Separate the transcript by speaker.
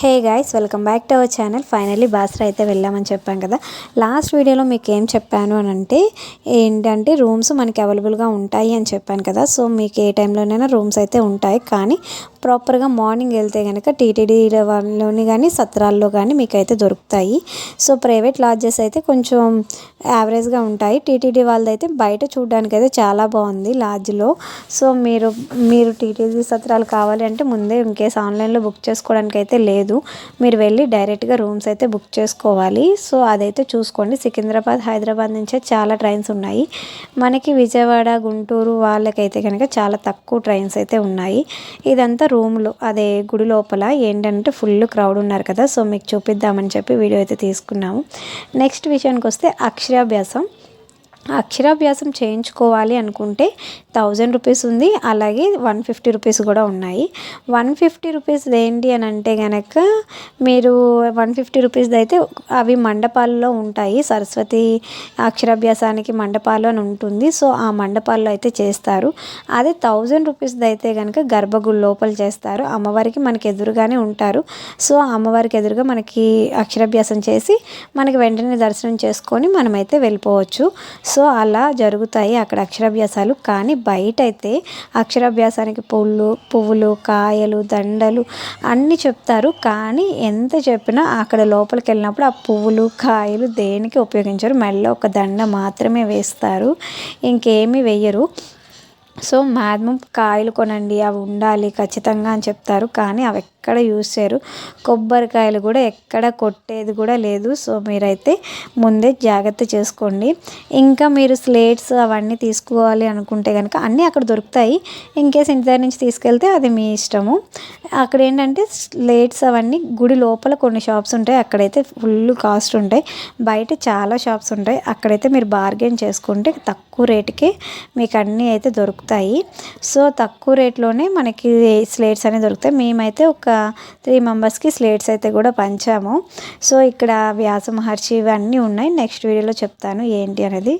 Speaker 1: Hey guys, welcome back to our channel. Finally Basara అయితే వెళ్ళామని చెప్పాను కదా. లాస్ట్ వీడియోలో మీకు ఏం చెప్పాను అని అంటే ఏంటంటే రూమ్స్ మనకి అవైలబుల్గా ఉంటాయి అని చెప్పాను కదా. సో మీకు ఏ టైంలోనైనా రూమ్స్ అయితే ఉంటాయి, కానీ ప్రాపర్గా మార్నింగ్ వెళ్తే కనుక టీటీడీలోని కానీ సత్రాల్లో కానీ మీకు అయితే దొరుకుతాయి. సో ప్రైవేట్ లాడ్జెస్ అయితే కొంచెం యావరేజ్గా ఉంటాయి. టీటీడీ వాళ్ళది అయితే బయట చూడడానికి అయితే చాలా బాగుంది లాడ్జ్లో. సో మీరు టీటీడీ సత్రాలు కావాలి అంటే ముందే ఇన్కేస్ ఆన్లైన్లో బుక్ చేసుకోవడానికి అయితే లేదు, మీరు వెళ్ళి డైరెక్ట్గా రూమ్స్ అయితే బుక్ చేసుకోవాలి. సో అదైతే చూసుకోండి. సికింద్రాబాద్, హైదరాబాద్ నుంచే చాలా ట్రైన్స్ ఉన్నాయి. మనకి విజయవాడ, గుంటూరు వాళ్ళకైతే కనుక చాలా తక్కువ ట్రైన్స్ అయితే ఉన్నాయి. ఇదంతా రూమ్లు, అదే గుడి లోపల ఏంటంటే ఫుల్ క్రౌడ్ ఉన్నారు కదా. సో మీకు చూపిద్దామని చెప్పి వీడియో అయితే తీసుకున్నాము. నెక్స్ట్ విషయానికి వస్తే అక్షరాభ్యాసం చేయించుకోవాలి అనుకుంటే 1000 రూపీస్ ఉంది, అలాగే 150 రూపీస్ కూడా ఉన్నాయి. 150 రూపీస్ ఏంటి అని అంటే కనుక మీరు 150 రూపీస్ అయితే అవి మండపాల్లో ఉంటాయి. సరస్వతి అక్షరాభ్యాసానికి మండపాలు అని ఉంటుంది. సో ఆ మండపాల్లో అయితే చేస్తారు. అదే 1000 రూపీస్ అయితే కనుక గర్భగుడి లోపల చేస్తారు. అమ్మవారికి మనకి ఎదురుగానే ఉంటారు. సో అమ్మవారికి ఎదురుగా మనకి అక్షరాభ్యాసం చేసి మనకి వెంటనే దర్శనం చేసుకొని మనమైతే వెళ్ళిపోవచ్చు. సో అలా జరుగుతాయి అక్కడ అక్షరాభ్యాసాలు. కానీ బయట అయితే అక్షరాభ్యాసానికి పువ్వులు, కాయలు, దండలు అన్నీ చెప్తారు. కానీ ఎంత చెప్పినా అక్కడ లోపలికి వెళ్ళినప్పుడు ఆ పువ్వులు, కాయలు దేనికి ఉపయోగించరు. మెడలో ఒక దండ మాత్రమే వేస్తారు, ఇంకేమీ వెయ్యరు. సో మ్యాక్సిమం కాయలు కొనండి, అవి ఉండాలి ఖచ్చితంగా అని చెప్తారు. కానీ అవి ఎక్కడ యూజ్ చేయరు. కొబ్బరికాయలు కూడా ఎక్కడ కొట్టేది కూడా లేదు. సో మీరైతే ముందే జాగ్రత్త చేసుకోండి. ఇంకా మీరు స్లేట్స్ అవన్నీ తీసుకోవాలి అనుకుంటే కనుక అన్నీ అక్కడ దొరుకుతాయి. ఇన్కేస్ ఇంటి దగ్గర నుంచి తీసుకెళ్తే అది మీ ఇష్టము. అక్కడ ఏంటంటే స్లేట్స్ అవన్నీ గుడి లోపల కొన్ని షాప్స్ ఉంటాయి, అక్కడైతే ఫుల్ కాస్ట్ ఉంటాయి. బయట చాలా షాప్స్ ఉంటాయి, అక్కడైతే మీరు బార్గెన్ చేసుకుంటే తక్కువ రేటుకే మీకు అన్నీ అయితే దొరుకుతాయి. సో తక్కువ రేట్లోనే మనకి స్లేట్స్ అనేవి దొరుకుతాయి. మేమైతే ఒక 3 మెంబర్స్కి స్లేట్స్ అయితే కూడా పంచాము. సో ఇక్కడ వ్యాస మహర్షి ఇవన్నీ ఉన్నాయి. నెక్స్ట్ వీడియోలో చెప్తాను ఏంటి అనేది.